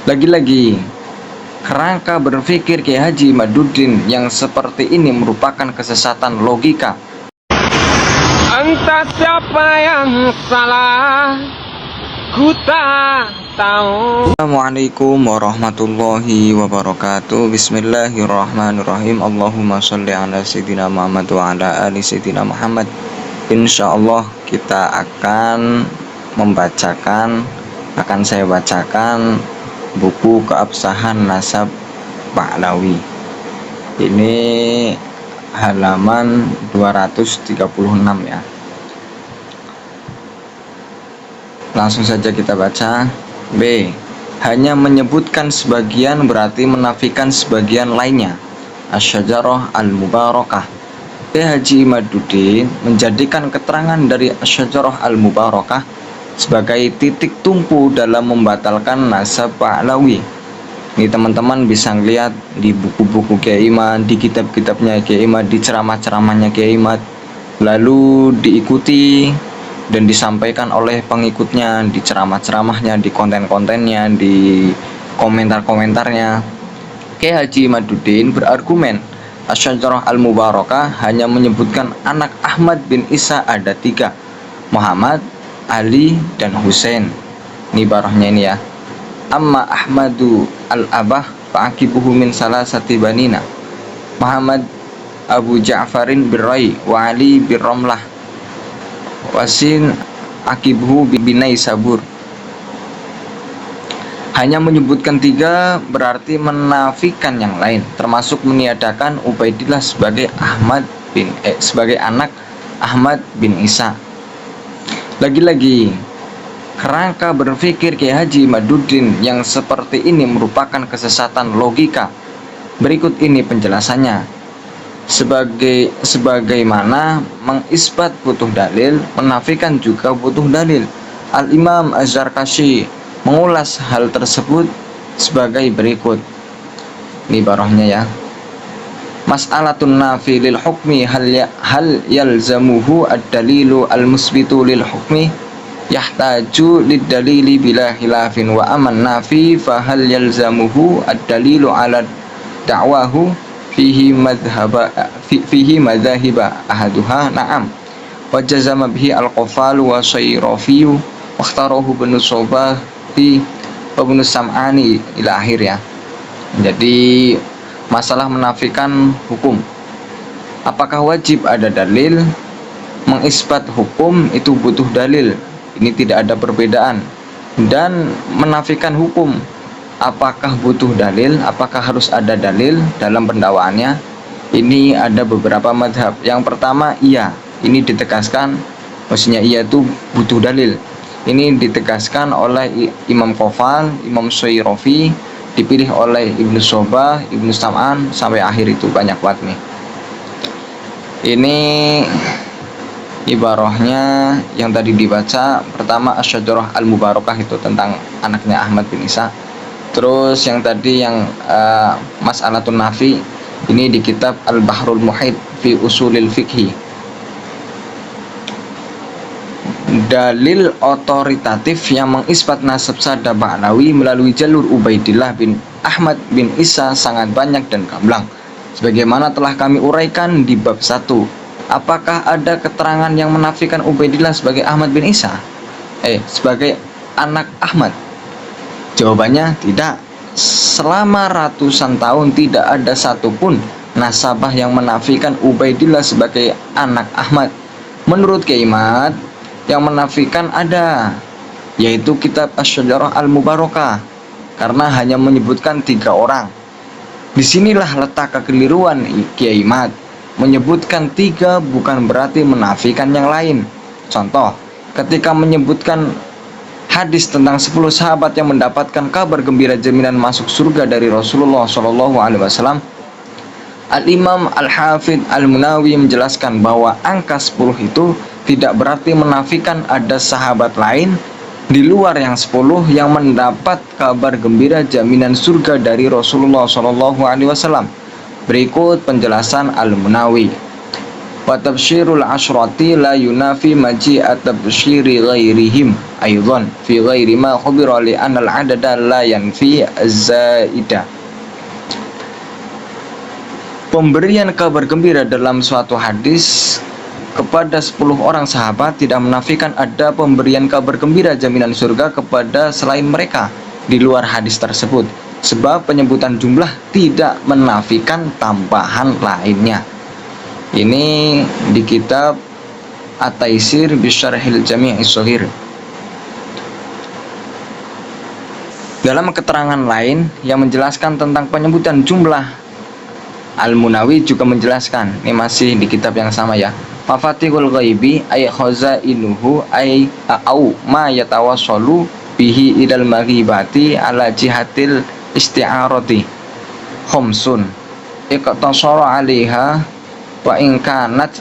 Lagi-lagi, kerangka berpikir Kiai Haji Imaduddin yang seperti ini merupakan kesesatan logika. Entah siapa yang salah, ku tak tahu. Assalamualaikum warahmatullahi wabarakatuh. Bismillahirrahmanirrahim. Allahumma sholli ala sayyidina Muhammad wa ala ali sayyidina Muhammad. Insyaallah kita akan saya bacakan buku Keabsahan Nasab Pahlawi. Ini halaman 236 ya. Langsung saja kita baca. B. Hanya menyebutkan sebagian berarti menafikan sebagian lainnya. Asy-Syajarah Al-Mubarakah. Kiai Haji Imaduddin menjadikan keterangan dari Asy-Syajarah Al-Mubarakah sebagai titik tumpu dalam membatalkan nasab Pahlawi. Ini teman-teman bisa lihat di buku-buku Kiai Imad, di kitab-kitabnya Kiai Imad, di ceramah-ceramahnya Kiai Imad, lalu diikuti dan disampaikan oleh pengikutnya di ceramah-ceramahnya, di konten-kontennya, di komentar-komentarnya. Kiai Haji Imaduddin berargumen Asy-Syajarah Al-Mubarakah hanya menyebutkan anak Ahmad bin Isa ada 3, Muhammad, Ali, dan Husain. Ini barahnya ini ya. Amma Ahmadu al-Abah fa'akibuhu min salasati banina, Muhammad Abu Ja'farin birrai wa Ali birromlah wasin akibuhu binai sabur. Hanya menyebutkan 3 berarti menafikan yang lain, termasuk meniadakan Ubaidillah sebagai sebagai anak Ahmad bin Isa. Lagi-lagi, kerangka berpikir Kiai Haji Imaduddin yang seperti ini merupakan kesesatan logika. Berikut ini penjelasannya. Sebagaimana mengisbat butuh dalil, menafikan juga butuh dalil. Al-Imam Az-Zarkashi mengulas hal tersebut sebagai berikut. Ini barahnya ya. Mas'alatun nafi lil hukmi hal yalzamuhu ad-dalilu al-musbitu lil hukmi yahtaju lid dalili bila khilafin wa aman nafi fa hal yalzamuhu ad-dalilu ala da'wahu fihi madhahiba ahaduha na'am wa jazama bihi al-qafalu wa sayrafiyu wa ikhtarahu ibnu Sobahi wa ibnu Sam'ani ila akhir ya. Jadi masalah menafikan hukum, apakah wajib ada dalil? Mengisbat hukum itu butuh dalil, ini tidak ada perbedaan. Dan menafikan hukum, apakah butuh dalil? Apakah harus ada dalil dalam pendakwaannya? Ini ada beberapa madhab. Yang pertama, iya, ini ditegaskan, maksudnya iya itu butuh dalil. Ini ditegaskan oleh Imam Qafal, Imam Sayrafi, dipilih oleh Ibnu Sobah, Ibnu Sam'an, sampai akhir itu banyak banget nih. Ini ibarahnya yang tadi dibaca. Pertama Asy-Syajarah Al-Mubarakah itu tentang anaknya Ahmad bin Isa. Terus yang tadi yang Mas'alatun Nafi ini di kitab Al-Bahrul Muhit fi Usulil Fiqhi. Dalil otoritatif yang mengisbat nasab sada Pahlawi melalui jalur Ubaidillah bin Ahmad bin Isa sangat banyak dan gamblang, sebagaimana telah kami uraikan di bab 1. Apakah ada keterangan yang menafikan Ubaidillah sebagai Ahmad bin Isa? Sebagai anak Ahmad? Jawabannya tidak. Selama ratusan tahun tidak ada satupun nasabah yang menafikan Ubaidillah sebagai anak Ahmad. Menurut Kiai Imad, yang menafikan ada, yaitu kitab Asy-Syajarah Al-Mubarakah, karena hanya menyebutkan 3 orang. Disinilah letak kekeliruan Kiai Imad. Menyebutkan 3 bukan berarti menafikan yang lain. Contoh, ketika menyebutkan hadis tentang 10 sahabat yang mendapatkan kabar gembira jaminan masuk surga dari Rasulullah SAW, Al-Imam Al-Hafidh Al-Munawi menjelaskan bahwa angka 10 itu tidak berarti menafikan ada sahabat lain di luar yang 10 yang mendapat kabar gembira jaminan surga dari Rasulullah SAW. Berikut penjelasan Al-Munawi. Wa tabsyirul asyrati la yunafi maji'a tabsyiri ghairihim aidan fi ghairi ma khubira li anna al-adada la yanfi az-zaidah. Pemberian kabar gembira dalam suatu hadis kepada 10 orang sahabat tidak menafikan ada pemberian kabar gembira jaminan surga kepada selain mereka di luar hadis tersebut, sebab penyebutan jumlah tidak menafikan tambahan lainnya. Ini di kitab At-Taisir Bisyarhil Jami'is Shahih. Dalam keterangan lain yang menjelaskan tentang penyebutan jumlah, Al-Munawi juga menjelaskan, ini masih di kitab yang sama ya, Mafatihul ghaibi ay khazainuhu ay au ma yatawassalu bihi idal maghibati ala jihatil isti'arati khamsun iqtasara 'alaiha wa in kanat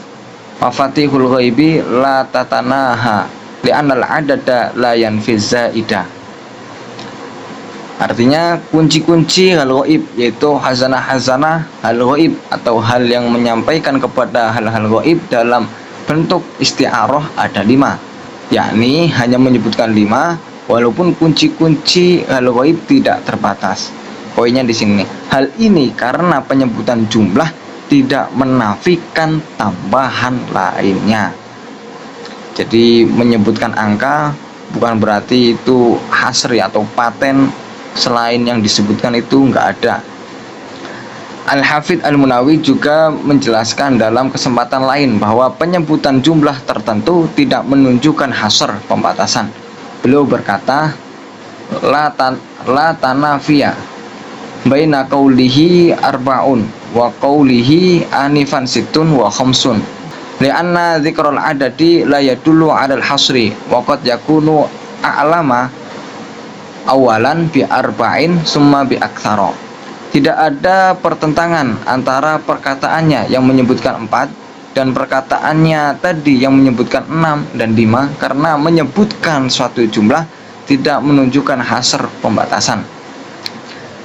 mafatihul ghaibi la tatanaha li'anal adada la yanfiz zaidah. Artinya kunci-kunci hal ghaib, yaitu hazanah-hazanah hal ghaib atau hal yang menyampaikan kepada hal-hal ghaib dalam bentuk isti'arah ada 5, yakni hanya menyebutkan 5 walaupun kunci-kunci hal ghaib tidak terbatas. Poinnya di sini, hal ini karena penyebutan jumlah tidak menafikan tambahan lainnya. Jadi menyebutkan angka bukan berarti itu hasri atau paten selain yang disebutkan itu enggak ada. Al-Hafidz Al-Munawi juga menjelaskan dalam kesempatan lain bahwa penyebutan jumlah tertentu tidak menunjukkan hasr, pembatasan. Beliau berkata, la tanafiya baina qaulihi arba'un wa qaulihi anifan situn wa khamsun li'anna dzikral adadi la yadullu 'alal hasri wa qad yakunu a'lama awalan bi arba'in summa bi aktsara. Tidak ada pertentangan antara perkataannya yang menyebutkan 4 dan perkataannya tadi yang menyebutkan 6 dan 5, karena menyebutkan suatu jumlah tidak menunjukkan hasr, pembatasan.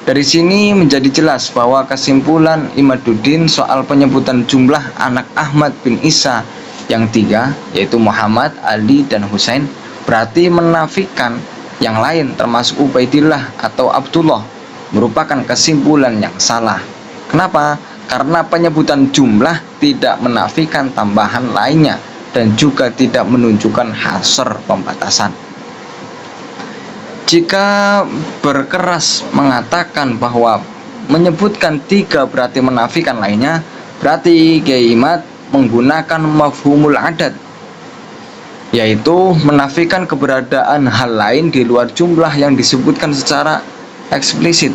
Dari sini menjadi jelas bahwa kesimpulan Imaduddin soal penyebutan jumlah anak Ahmad bin Isa yang 3, yaitu Muhammad, Ali, dan Husain, berarti menafikan yang lain termasuk Ubaidillah atau Abdullah, merupakan kesimpulan yang salah. Kenapa? Karena penyebutan jumlah tidak menafikan tambahan lainnya dan juga tidak menunjukkan hasr, pembatasan. Jika berkeras mengatakan bahwa menyebutkan 3 berarti menafikan lainnya, berarti Kiai Imad menggunakan mafhumul adat, yaitu menafikan keberadaan hal lain di luar jumlah yang disebutkan secara eksplisit.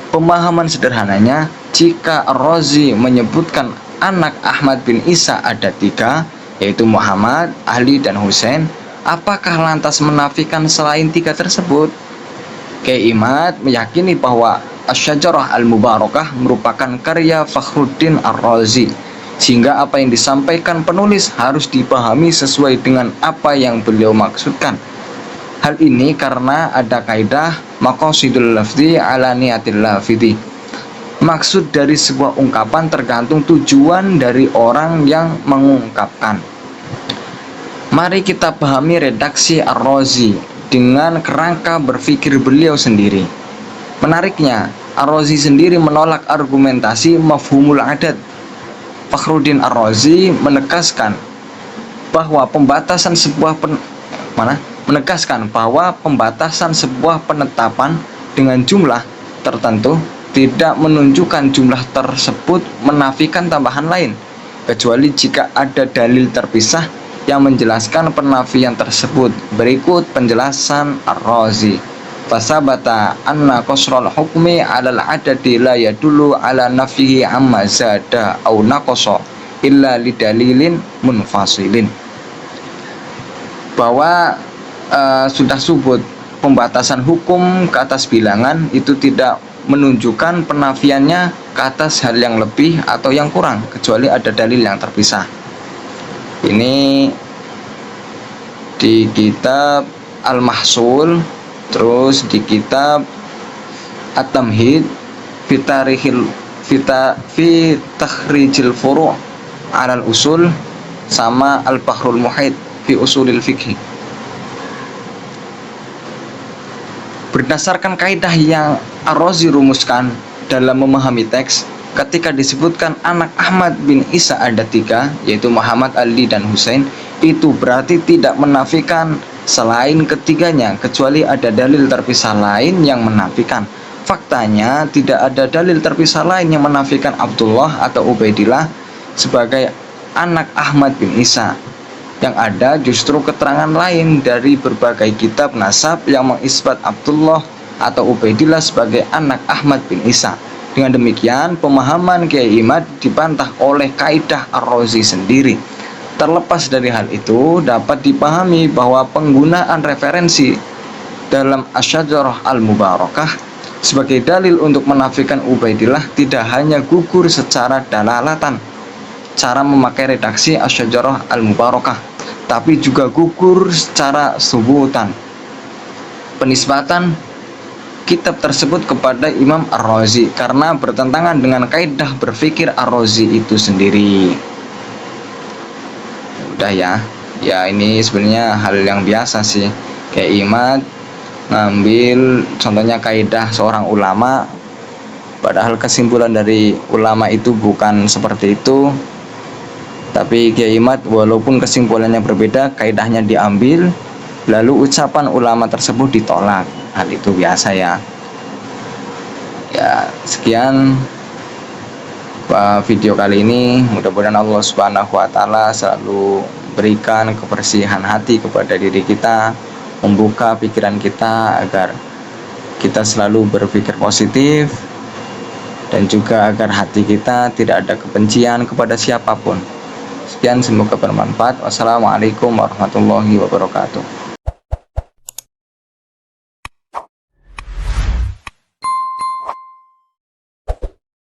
Pemahaman sederhananya, jika Ar-Razi menyebutkan anak Ahmad bin Isa ada 3, yaitu Muhammad, Ali, dan Husain, apakah lantas menafikan selain 3 tersebut? Kiai Imad meyakini bahwa Asy-Syajarah Al-Mubarakah merupakan karya Fakhruddin Ar-Razi, sehingga apa yang disampaikan penulis harus dipahami sesuai dengan apa yang beliau maksudkan. Hal ini karena ada kaidah maqasidul lafzi ala niyatil lafidhi. Maksud dari sebuah ungkapan tergantung tujuan dari orang yang mengungkapkan. Mari kita pahami redaksi Ar-Razi dengan kerangka berpikir beliau sendiri. Menariknya, Ar-Razi sendiri menolak argumentasi mafhumul adat. Fakhruddin Ar-Razi menegaskan bahwa pembatasan sebuah penetapan dengan jumlah tertentu tidak menunjukkan jumlah tersebut menafikan tambahan lain, kecuali jika ada dalil terpisah yang menjelaskan penafian tersebut. Berikut penjelasan Ar-Razi. Fasabata anna qasral hukmi 'alal adadi la yadullu 'ala nafihi amma zada au naqasa illa lidalilin munfasilin. Bahwa sudah subut pembatasan hukum ke atas bilangan itu tidak menunjukkan penafiannya ke atas hal yang lebih atau yang kurang, kecuali ada dalil yang terpisah. Ini di kitab Al-Mahsul, terus di kitab At-Tamhid fi takhrijil furu' Alal Usul sama Al-Bahrul Muhit fi Usulil Fiqh. Berdasarkan kaidah yang Ar-Razi rumuskan dalam memahami teks, ketika disebutkan anak Ahmad bin Isa ada 3, yaitu Muhammad, Ali, dan Husain, itu berarti tidak menafikan selain ketiganya, kecuali ada dalil terpisah lain yang menafikan. Faktanya tidak ada dalil terpisah lain yang menafikan Abdullah atau Ubaidillah sebagai anak Ahmad bin Isa. Yang ada justru keterangan lain dari berbagai kitab nasab yang mengisbat Abdullah atau Ubaidillah sebagai anak Ahmad bin Isa. Dengan demikian, pemahaman Kiai Imad dibantah oleh kaidah Ar-Razi sendiri. Terlepas dari hal itu, dapat dipahami bahwa penggunaan referensi dalam Asy-Syajarah Al-Mubarakah sebagai dalil untuk menafikan Ubaidillah tidak hanya gugur secara dalalatan, cara memakai redaksi Asy-Syajarah Al-Mubarakah, tapi juga gugur secara subutan, penisbatan kitab tersebut kepada Imam Ar-Razi karena bertentangan dengan kaidah berfikir Ar-Razi itu sendiri. Udah ya ini sebenarnya hal yang biasa sih. Kayak Imad ngambil contohnya kaidah seorang ulama, padahal kesimpulan dari ulama itu bukan seperti itu. Tapi Kiai Imad walaupun kesimpulannya berbeda, kaidahnya diambil, lalu ucapan ulama tersebut ditolak. Hal itu biasa ya. Ya, sekian video kali ini. Mudah-mudahan Allah Subhanahu wa taala selalu berikan kebersihan hati kepada diri kita, membuka pikiran kita agar kita selalu berpikir positif, dan juga agar hati kita tidak ada kebencian kepada siapapun. Sekian, semoga bermanfaat. Wassalamualaikum warahmatullahi wabarakatuh.